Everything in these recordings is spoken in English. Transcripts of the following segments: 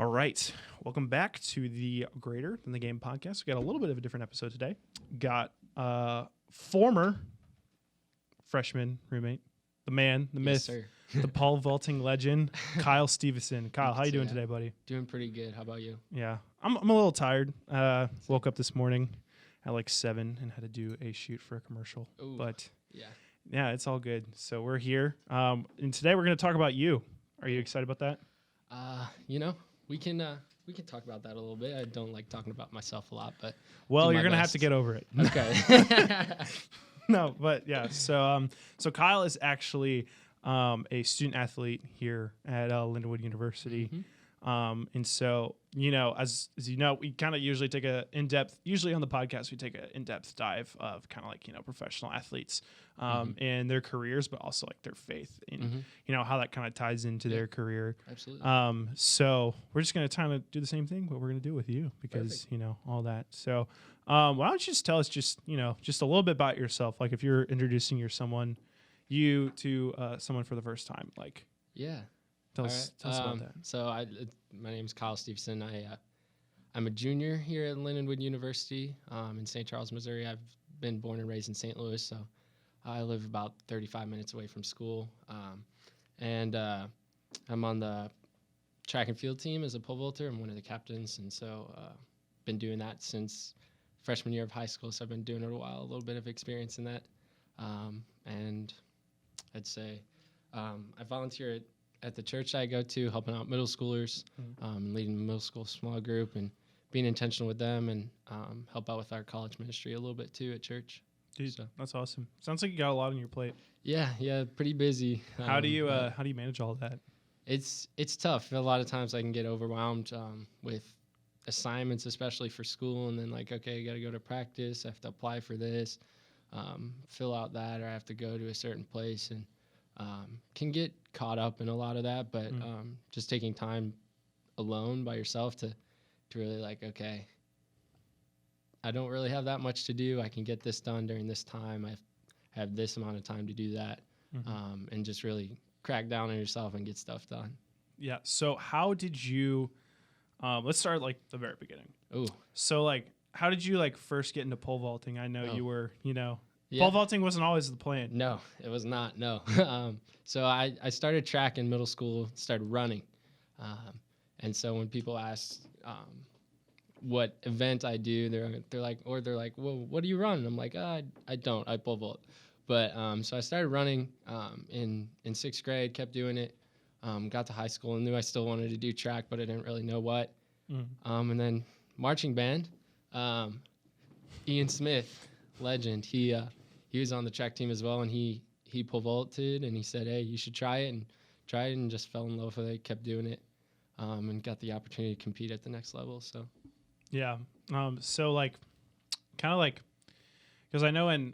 All right. Welcome back to the Greater Than the Game podcast. We got a little bit of a different episode today. Got former freshman roommate, the man, the myth, sir. the pole vaulting legend, Kyle Stevison. Kyle, how you doing today, buddy? Doing pretty good. How about you? Yeah. I'm a little tired. Woke up this morning at like 7 and had to do a shoot for a commercial. Ooh, but yeah, it's all good. So we're here. And today we're going to talk about you. Are you excited about that? We can talk about that a little bit. I don't like talking about myself a lot, but you're gonna have to get over it. Okay. No, but yeah. So Kyle is actually a student athlete here at Lindenwood University. Mm-hmm. And so, as you know, we kind of usually take usually on the podcast, we take an in-depth dive of kind of like, professional athletes and their careers, but also like their faith and, how that kind of ties into their career. Absolutely. So we're just going to kind of do the same thing, but we're going to do it with you because, all that. So why don't you just tell us just a little bit about yourself? Like if you're introducing you to someone for the first time, like, yeah. Tell us about that. So my name is Kyle Stevison. I'm a junior here at Lindenwood University in St. Charles, Missouri. I've been born and raised in St. Louis, so I live about 35 minutes away from school. And I'm on the track and field team as a pole vaulter. I'm one of the captains, and so been doing that since freshman year of high school, so I've been doing it a while, a little bit of experience in that. And I'd say I volunteer at the church I go to, helping out middle schoolers, leading the middle school small group and being intentional with them, and help out with our college ministry a little bit too at church. Dude, that's awesome. Sounds like you got a lot on your plate. Yeah, pretty busy. How do you manage all of that? It's tough. A lot of times I can get overwhelmed with assignments, especially for school, and then like, okay, I got to go to practice. I have to apply for this, fill out that, or I have to go to a certain place, and can get caught up in a lot of that, but just taking time alone by yourself to really like, okay, I don't really have that much to do. I can get this done during this time. I have this amount of time to do that, and just really crack down on yourself and get stuff done. Yeah. So how did you, let's start like the very beginning. Ooh. So like, how did you like first get into pole vaulting? I know you were, Yeah. Pole vaulting wasn't always the plan. No, it was not. No. So I started track in middle school, started running. And so when people ask what event I do, they're like, well, what do you run? And I'm like, I don't. I pole vault. But so I started running in 6th grade, kept doing it, got to high school and knew I still wanted to do track, but I didn't really know what. And then marching band, Ian Smith, legend, he was on the track team as well, and he pole vaulted, and he said, hey, you should try it, and just fell in love with it, kept doing it, and got the opportunity to compete at the next level. So yeah. So like kind of like, because I know in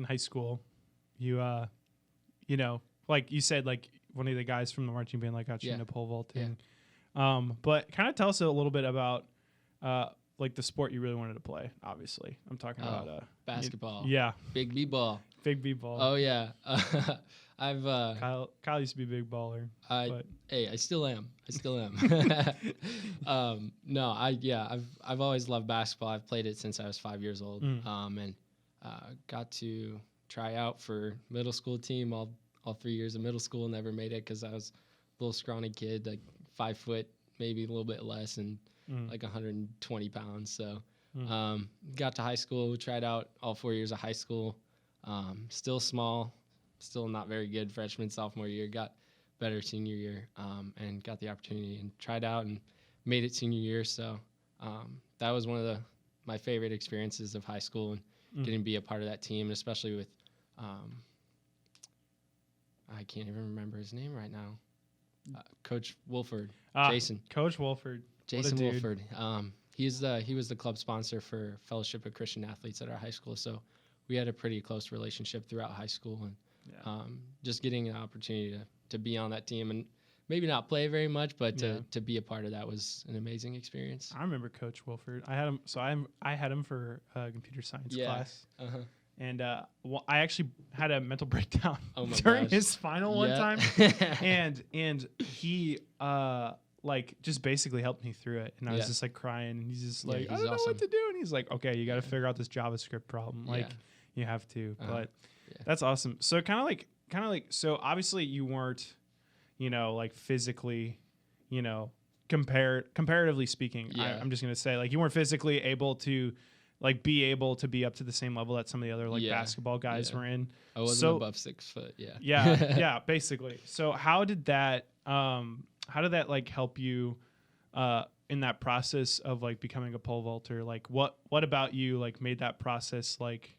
high school you like you said, like one of the guys from the marching band like got you into pole vaulting. But kind of tell us a little bit about like the sport you really wanted to play. Obviously, I'm talking about basketball. Big B-ball. Oh yeah. I've Kyle used to be a big baller. I still am. No, I've always loved basketball. I've played it since I was 5 years old. And got to try out for middle school team all 3 years of middle school. Never made it because I was a little scrawny kid, like 5 foot, maybe a little bit less, and like 120 pounds. So got to high school, tried out all 4 years of high school. Still small, still not very good freshman, sophomore year. Got better senior year, and got the opportunity and tried out and made it senior year. So that was one of my favorite experiences of high school, and getting to be a part of that team, and especially with I can't even remember his name right now. Coach Wolford, Jason. Coach Wolford. Jason Wolford. He was the club sponsor for Fellowship of Christian Athletes at our high school, so we had a pretty close relationship throughout high school, and just getting an opportunity to be on that team and maybe not play very much, but to be a part of that was an amazing experience. I remember Coach Wolford. I had him. So I had him for a computer science class. And I actually had a mental breakdown during his final one time. and he like just basically helped me through it, and I was Yeah. just like crying, and he's just Yeah, like, I he's don't know awesome. what to do, and he's like, okay, you got to Yeah. figure out this JavaScript problem, like Yeah. you have to. Uh-huh. But Yeah. that's awesome. So kind of like so obviously you weren't, like physically, comparatively speaking, Yeah. I'm just gonna say like you weren't physically able to like be up to the same level that some of the other like Yeah. basketball guys Yeah. were in. I wasn't So- above 6 foot. Yeah. Yeah, basically. So how did that like help you in that process of like becoming a pole vaulter? Like what about you like made that process like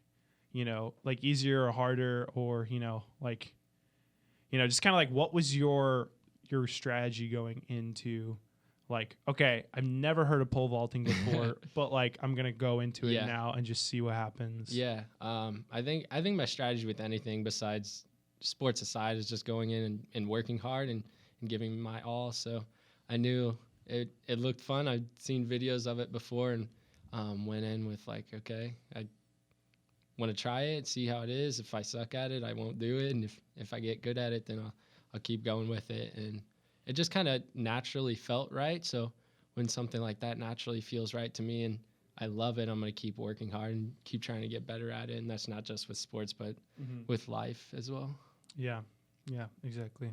like easier or harder, or like just kind of like what was your strategy going into like, okay, I've never heard of pole vaulting before, but like I'm gonna go into it Yeah. now and just see what happens. Yeah. I think my strategy with anything besides sports aside is just going in and working hard and giving my all. So I knew it looked fun. I'd seen videos of it before and went in with like, okay, I want to try it, see how it is. If I suck at it, I won't do it. And if I get good at it, then I'll keep going with it. And it just kind of naturally felt right. So when something like that naturally feels right to me and I love it, I'm going to keep working hard and keep trying to get better at it. And that's not just with sports, but with life as well. Yeah, exactly.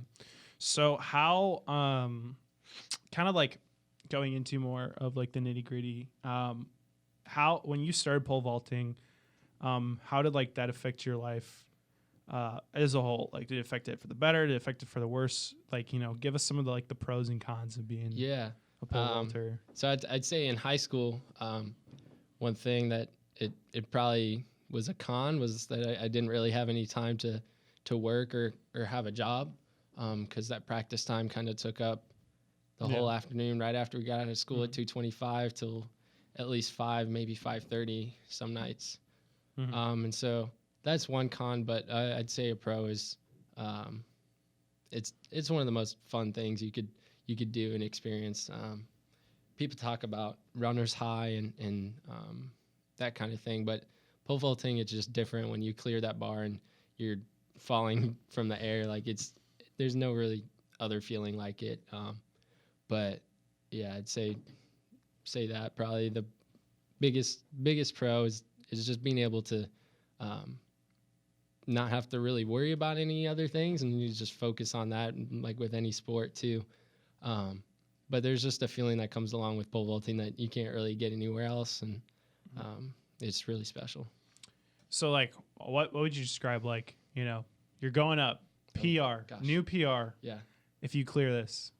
So how kind of like going into more of like the nitty gritty, how when you started pole vaulting, how did like that affect your life as a whole? Like did it affect it for the better? Did it affect it for the worse? Like, give us some of the like the pros and cons of being Yeah. a pole vaulter. So I'd say in high school, one thing that it probably was a con was that I didn't really have any time to work or have a job, because that practice time kind of took up the whole afternoon right after we got out of school at 2:25 till at least 5, maybe 5:30 some nights. And so that's one con, but I'd say a pro is it's one of the most fun things you could do and experience. People talk about runner's high and that kind of thing, but pole vaulting, it's just different when you clear that bar and you're falling from the air. Like there's no really other feeling like it. But yeah, I'd say that probably the biggest pro is just being able to not have to really worry about any other things, and you just focus on that, like with any sport too. But there's just a feeling that comes along with pole vaulting that you can't really get anywhere else, and it's really special. So like what would you describe, like, you're going up, PR, gosh. new PR. Yeah. If you clear this,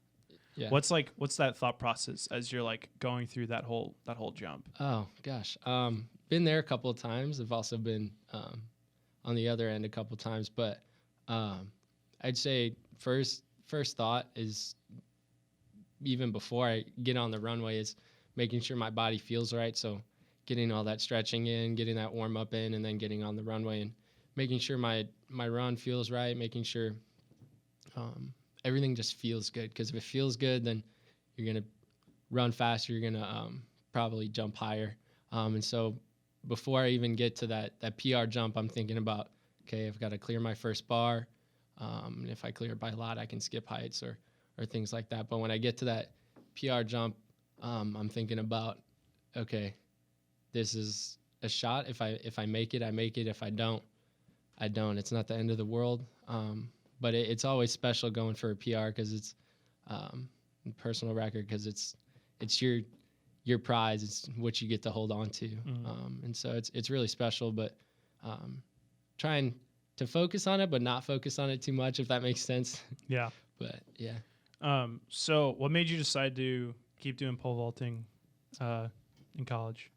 Yeah. what's that thought process as you're like going through that whole jump? Oh gosh. Been there a couple of times. I've also been on the other end a couple of times, but I'd say first thought is, even before I get on the runway, is making sure my body feels right. So getting all that stretching in, getting that warm up in, and then getting on the runway and making sure my run feels right, making sure everything just feels good. Because if it feels good, then you're going to run faster, you're going to probably jump higher. And so before I even get to that PR jump, I'm thinking about, okay, I've got to clear my first bar. And if I clear it by a lot, I can skip heights or things like that. But when I get to that PR jump, I'm thinking about, okay, this is a shot. If I make it, I make it. If I don't, I don't. It's not the end of the world. But it's always special going for a PR because it's a personal record, because it's your prize. It's what you get to hold on to. And so it's really special, but trying to focus on it, but not focus on it too much, if that makes sense. Yeah. But yeah. So what made you decide to keep doing pole vaulting in college?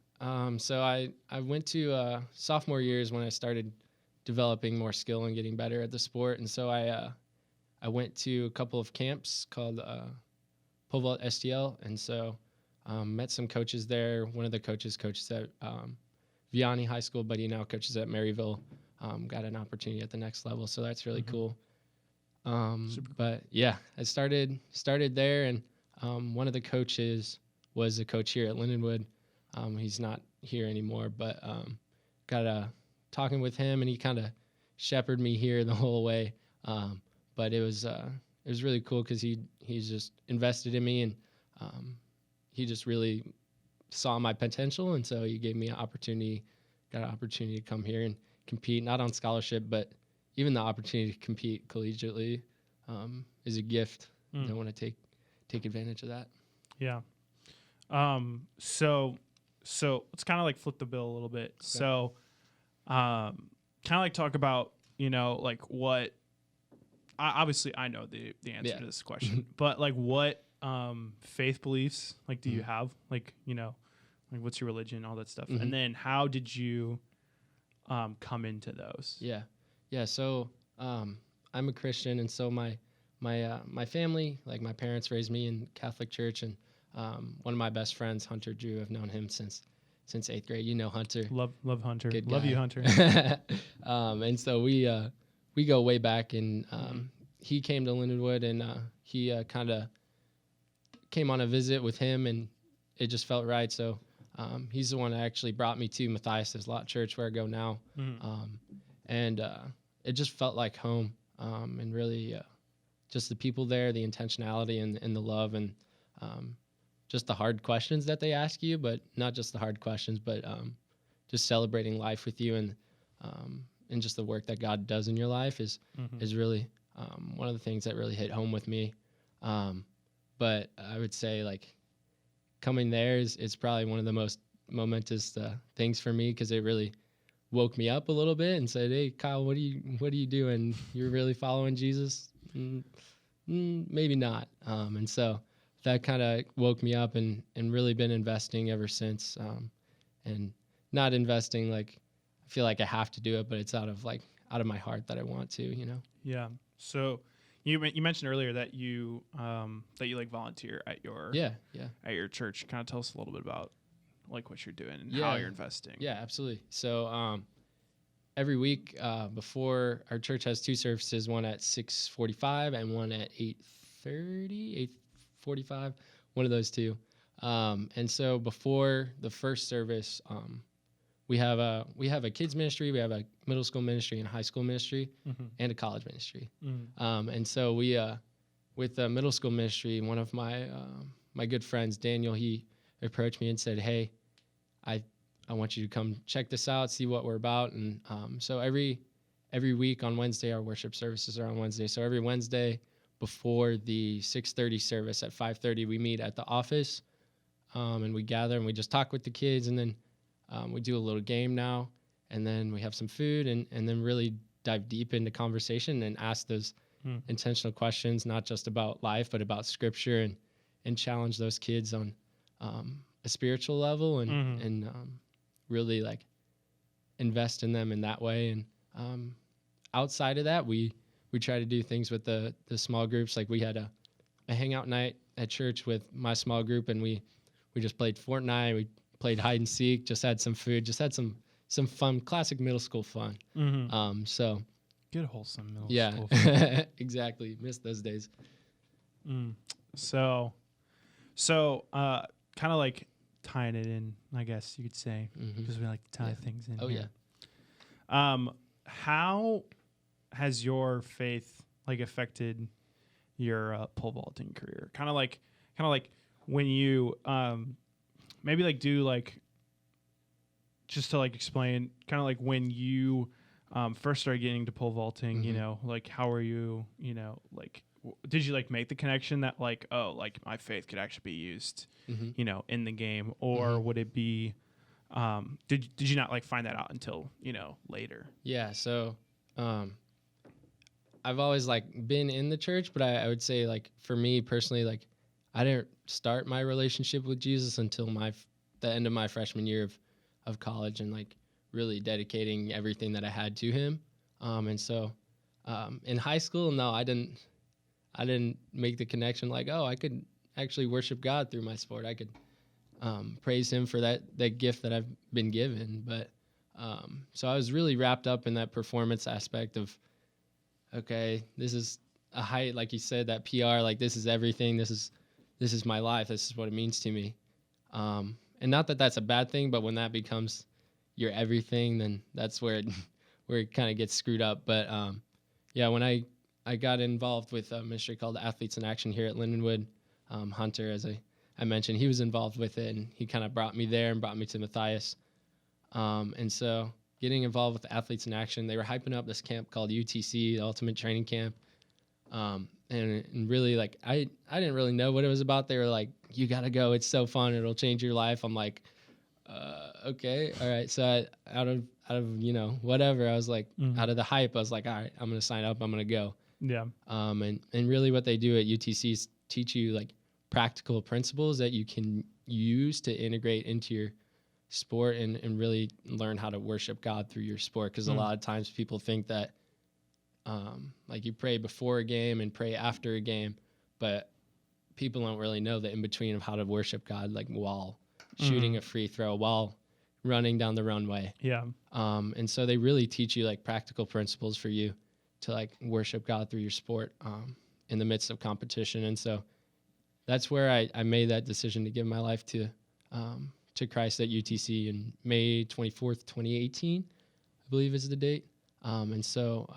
So I went to sophomore years when I started developing more skill and getting better at the sport. And so I went to a couple of camps called Pole Vault STL. And so met some coaches there. One of the coaches coaches at Vianney High School, but he now coaches at Maryville. Got an opportunity at the next level. So that's really cool. But yeah, I started there, and one of the coaches was a coach here at Lindenwood. He's not here anymore, but got talking with him, and he kind of shepherded me here the whole way. But it was really cool because he's just invested in me, and he just really saw my potential, and so he gave me got an opportunity to come here and compete, not on scholarship, but even the opportunity to compete collegiately is a gift. I want to take advantage of that. Yeah. So let's kind of like flip the bill a little bit. Okay. So, kind of like talk about, like what, obviously I know the answer to this question, but like what, faith beliefs, like, do you have, like, like what's your religion, all that stuff. And then how did you, come into those? Yeah. So, I'm a Christian. And so my family, like my parents raised me in Catholic church, and one of my best friends, Hunter Drew, I've known him since 8th grade. Hunter. Love Hunter. Good Love guy. you, Hunter. And so we go way back, and he came to Lindenwood, and he kind of came on a visit with him, and it just felt right. So he's the one that actually brought me to Matthias's Lot Church, where I go now. And it just felt like home, and really just the people there, the intentionality and the love, and just the hard questions that they ask you, but not just the hard questions, but just celebrating life with you, and just the work that God does in your life is really one of the things that really hit home with me. But I would say, like, coming there is probably one of the most momentous things for me, because it really woke me up a little bit and said, "Hey, Kyle, what are you doing? You're really following Jesus?" Maybe not. And so that kind of woke me up, and really been investing ever since. And not investing like I feel like I have to do it, but it's out of my heart that I want to, Yeah. So you mentioned earlier that you like volunteer at your at your church. Kind of tell us a little bit about like what you're doing and how you're investing. Yeah, absolutely. So every week before, our church has 2 services, one at 6:45 and one at 8:45, one of those two. And so before the first service, we have a kids ministry, we have a middle school ministry and a high school ministry, and a college ministry. And so we with the middle school ministry, one of my good friends, Daniel, he approached me and said, "Hey, I want you to come check this out, see what we're about." And so every week on Wednesday, our worship services are on Wednesday. So every Wednesday before the 6:30 service at 5:30, we meet at the office, and we gather and we just talk with the kids, and then we do a little game now, and then we have some food, and then really dive deep into conversation and ask those intentional questions, not just about life, but about Scripture, and challenge those kids on a spiritual level, and really like invest in them in that way. And outside of that, we try to do things with the small groups. Like we had a hangout night at church with my small group, and we just played Fortnite. We played hide and seek, just had some food, just had some fun, classic middle school fun. So good wholesome middle school fun. Yeah, exactly. Miss those days. So kind of like tying it in, I guess you could say, because we like to tie things in. Oh here. Yeah. How has your faith like affected your pole vaulting career? Kind of like when you maybe like do like just to like explain, kind of like when you first started getting into pole vaulting, like how are you, like did you like make the connection that like, oh, like my faith could actually be used, in the game, or would it be, did you not like find that out until, later? Yeah. So, I've always like been in the church, but I would say like for me personally, like I didn't start my relationship with Jesus until the end of my freshman year of college, and like really dedicating everything that I had to him. And so, in high school, no, I didn't make the connection like, oh, I could actually worship God through my sport. I could praise him for that gift that I've been given. But so I was really wrapped up in that performance aspect of, okay, this is a height, like you said, that PR, like this is everything. This is my life. This is what it means to me. And not that that's a bad thing, but when that becomes your everything, then that's where it kind of gets screwed up. But yeah, when I got involved with a ministry called Athletes in Action here at Lindenwood, Hunter, as I mentioned, he was involved with it, and he kind of brought me there and brought me to Matthias. And so getting involved with Athletes in Action, they were hyping up this camp called UTC, the Ultimate Training Camp. And really, like, I didn't really know what it was about. They were like, you got to go. It's so fun. It'll change your life. I'm like, okay. All right. So out of, whatever, I was like, out of the hype, I was like, all right, I'm going to sign up. I'm going to go. Yeah. And really what they do at UTC is teach you like practical principles that you can use to integrate into your sport and really learn how to worship God through your sport. Cause a lot of times people think that, like you pray before a game and pray after a game, but people don't really know the in between of how to worship God, like while shooting a free throw, while running down the runway. Yeah. And so they really teach you like practical principles for you to like worship God through your sport, in the midst of competition. And so that's where I made that decision to give my life to Christ at UTC in May 24th, 2018, I believe is the date. And so,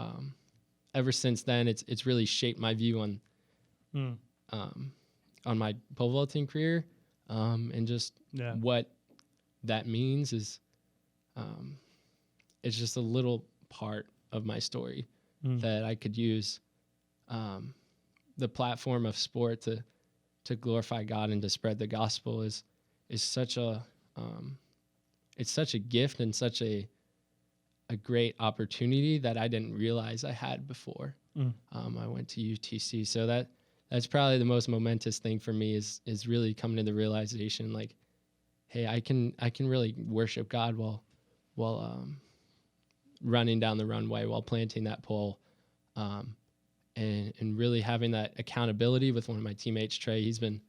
ever since then, it's really shaped my view on my pole vaulting career, and just what that means is, it's just a little part of my story that I could use, the platform of sport to glorify God and to spread the gospel is such a, it's such a gift and such a great opportunity that I didn't realize I had before. I went to UTC. So that's probably the most momentous thing for me is really coming to the realization, like, hey, I can really worship God while running down the runway, while planting that pole, and really having that accountability with one of my teammates, Trey. He's been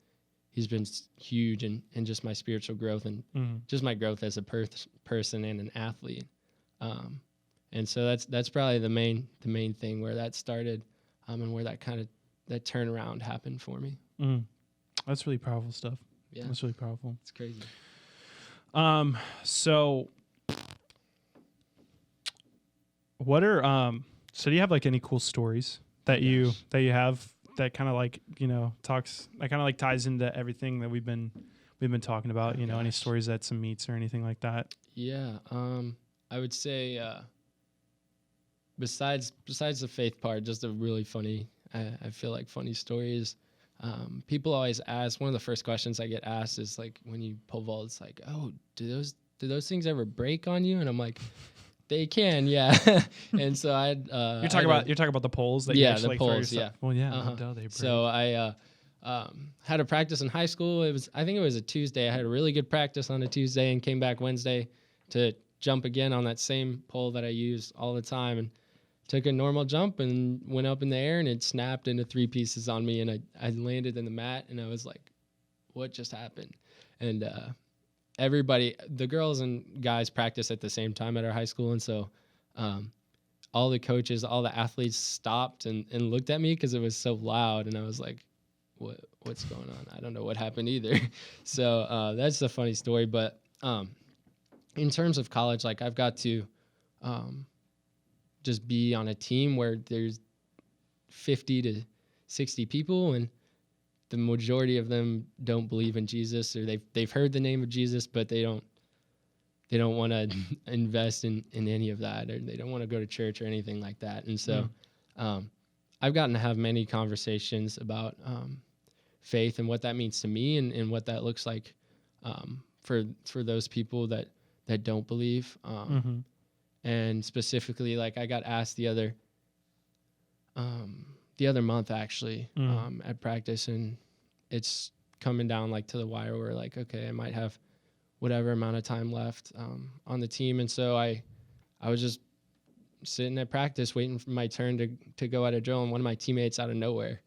huge in just my spiritual growth and just my growth as a person and an athlete. And so that's probably the main thing where that started, and where that turnaround happened for me. That's really powerful stuff. Yeah. That's really powerful. It's crazy. So what are, so do you have like any cool stories that you have that kind of like, talks, that kind of like ties into everything that we've been talking about, any stories at some meets or anything like that? Yeah. I would say, besides the faith part, just a really funny, I feel like funny stories. People always ask, one of the first questions I get asked is like, when you pole vault, it's like, oh, do those things ever break on you? And I'm like, they can, yeah. And so you're talking about the poles that you actually, the poles, yeah. Well, yeah, they break. So I had a practice in high school. I think it was a Tuesday. I had a really good practice on a Tuesday and came back Wednesday to jump again on that same pole that I use all the time, and took a normal jump and went up in the air, and it snapped into 3 pieces on me, and I landed in the mat, and I was like, what just happened? And everybody, the girls and guys, practice at the same time at our high school, and so all the coaches, all the athletes stopped and looked at me because it was so loud, and I was like, what's going on? I don't know what happened either. So that's a funny story. But in terms of college, like, I've got to just be on a team where there's 50 to 60 people, and the majority of them don't believe in Jesus, or they've heard the name of Jesus, but they don't want to invest in any of that, or they don't want to go to church or anything like that. And so I've gotten to have many conversations about faith and what that means to me, and what that looks like for those people that don't believe. And specifically, like, I got asked the other month, actually, at practice, and it's coming down like to the wire where, like, okay, I might have whatever amount of time left on the team. And so I was just sitting at practice waiting for my turn to go at a drill, and one of my teammates, out of nowhere,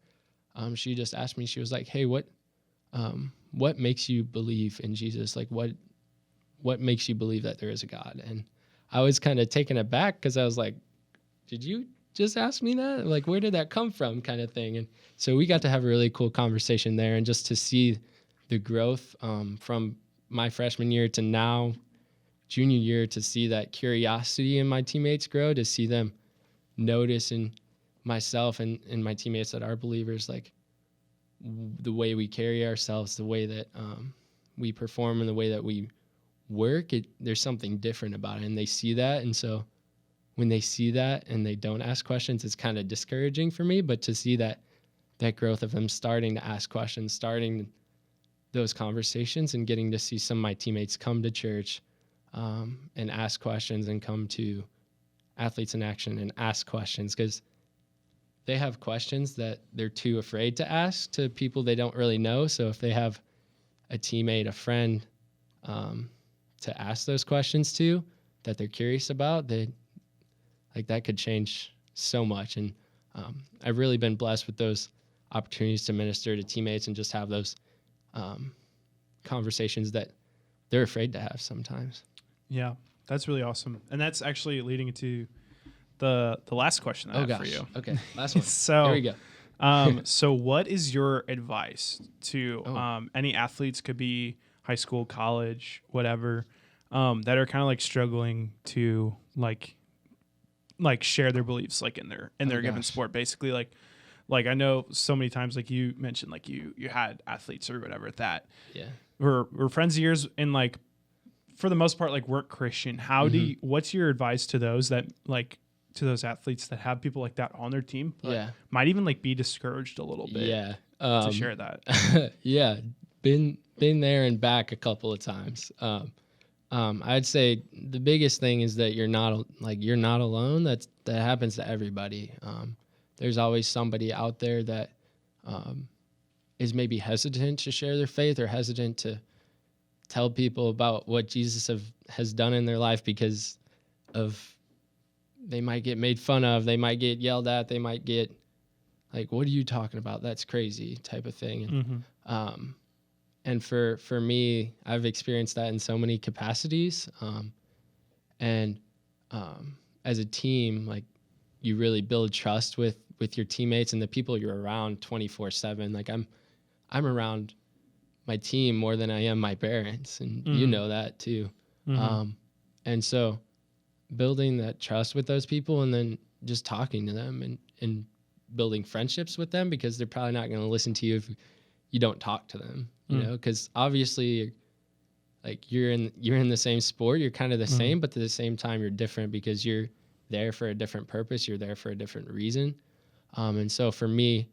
she just asked me, she was like, hey, what makes you believe in Jesus? Like, what makes you believe that there is a God? And I was kind of taken aback, because I was like, did you just ask me that? Like, where did that come from, kind of thing? And so we got to have a really cool conversation there, and just to see the growth from my freshman year to now, junior year, to see that curiosity in my teammates grow, to see them notice in myself and my teammates that are believers, like, the way we carry ourselves, the way that we perform, and the way that we work, there's something different about it, and they see that. And so when they see that and they don't ask questions, it's kind of discouraging for me. But to see that growth of them starting to ask questions, starting those conversations, and getting to see some of my teammates come to church and ask questions, and come to Athletes in Action and ask questions, because they have questions that they're too afraid to ask to people they don't really know. So if they have a teammate, a friend to ask those questions to, that they're curious about, that could change so much. And I've really been blessed with those opportunities to minister to teammates and just have those conversations that they're afraid to have sometimes. Yeah, that's really awesome. And that's actually leading into the last question I have for you. Okay, last one. So here we go. So what is your advice to any athletes, could be high school, college, whatever, that are kind of like struggling to like share their beliefs like in their given sport, basically? Like I know so many times, like you mentioned, like you had athletes or whatever that were friends of yours, and like for the most part like weren't Christian. How do you, what's your advice to those that like, to those athletes that have people like that on their team, but might even like be discouraged a little bit to share that? Yeah, been there and back a couple of times. I'd say the biggest thing is that you're not alone. That happens to everybody. There's always somebody out there that is maybe hesitant to share their faith, or hesitant to tell people about what Jesus has done in their life, because of they might get made fun of, they might get yelled at, they might get like, what are you talking about? That's crazy type of thing. And and for me, I've experienced that in so many capacities. As a team, like, you really build trust with your teammates and the people you're around 24/7. Like I'm around my team more than I am my parents, and you know that too. And so building that trust with those people, and then just talking to them and building friendships with them, because they're probably not going to listen to you if you don't talk to them, you know, because obviously like you're in the same sport, you're kind of the same, but at the same time you're different, because you're there for a different purpose. You're there for a different reason. And so for me,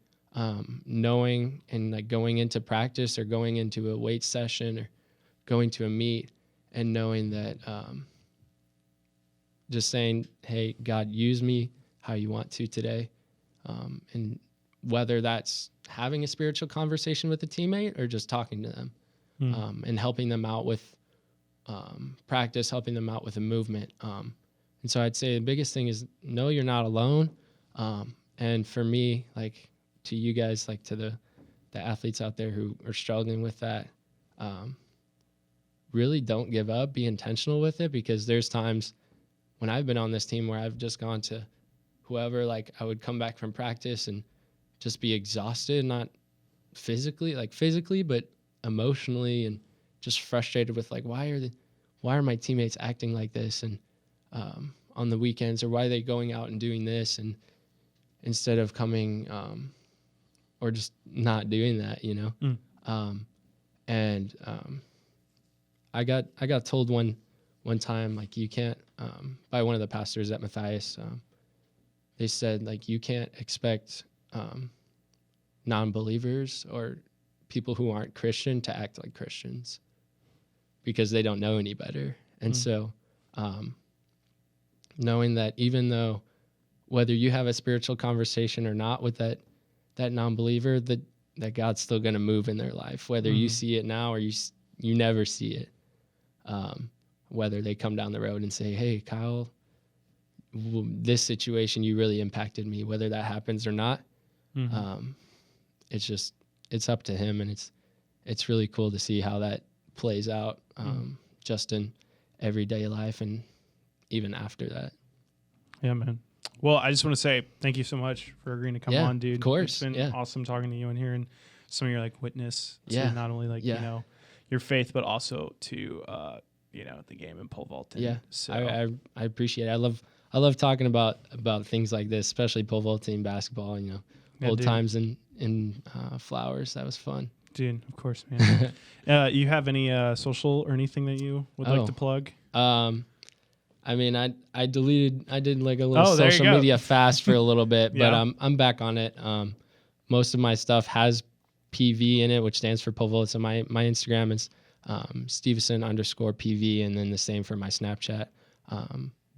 knowing and like going into practice or going into a weight session or going to a meet and knowing that, just saying, hey, God, use me how you want to today. And whether that's having a spiritual conversation with a teammate or just talking to them, and helping them out with practice, helping them out with a movement. And so I'd say the biggest thing is know you're not alone. And for me, like to you guys, like to the athletes out there who are struggling with that, really don't give up, be intentional with it, because there's times when I've been on this team where I've just gone to whoever, like I would come back from practice and just be exhausted, not physically, but emotionally, and just frustrated with like, why are my teammates acting like this? And on the weekends, or why are they going out and doing this? And instead of coming, or just not doing that, you know? I got told one time, like, you can't, by one of the pastors at Matthias, they said, like, you can't expect non-believers or people who aren't Christian to act like Christians, because they don't know any better. And so knowing that even though whether you have a spiritual conversation or not with that non-believer, that God's still going to move in their life, whether you see it now or you never see it. Whether they come down the road and say, hey, Kyle, this situation, you really impacted me, whether that happens or not. It's up to him. And it's really cool to see how that plays out, just in everyday life and even after that. Yeah, man. Well, I just want to say thank you so much for agreeing to come on, dude. Of course. It's been awesome talking to you and hearing some of your like witness to not only like, you know, your faith, but also to, you know, the game and pole vaulting. Yeah. So I appreciate it. I love talking about things like this, especially pole vaulting, basketball. You know, old dude. times in Flowers. That was fun. Dude, of course, man. You have any social or anything that you would like to plug? I mean, I did like a little there you social go. media fast for a little bit, but Yeah. I'm back on it. Most of my stuff has PV in it, which stands for pole vault. So my Instagram is Stevison_PV, and then the same for my Snapchat.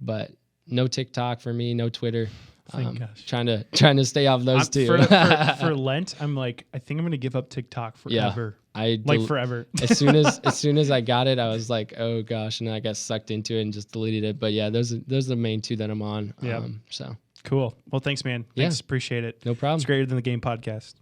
But no TikTok for me, no Twitter. Thank gosh. Trying to stay off those two. For Lent, I'm like, I think I'm gonna give up TikTok forever. Forever. as soon as I got it, I was like, oh gosh, and I got sucked into it and just deleted it. But yeah, those are the main two that I'm on. Yeah. So Cool. Well, thanks, man. Thanks. Appreciate it. No problem. It's greater than the game podcast.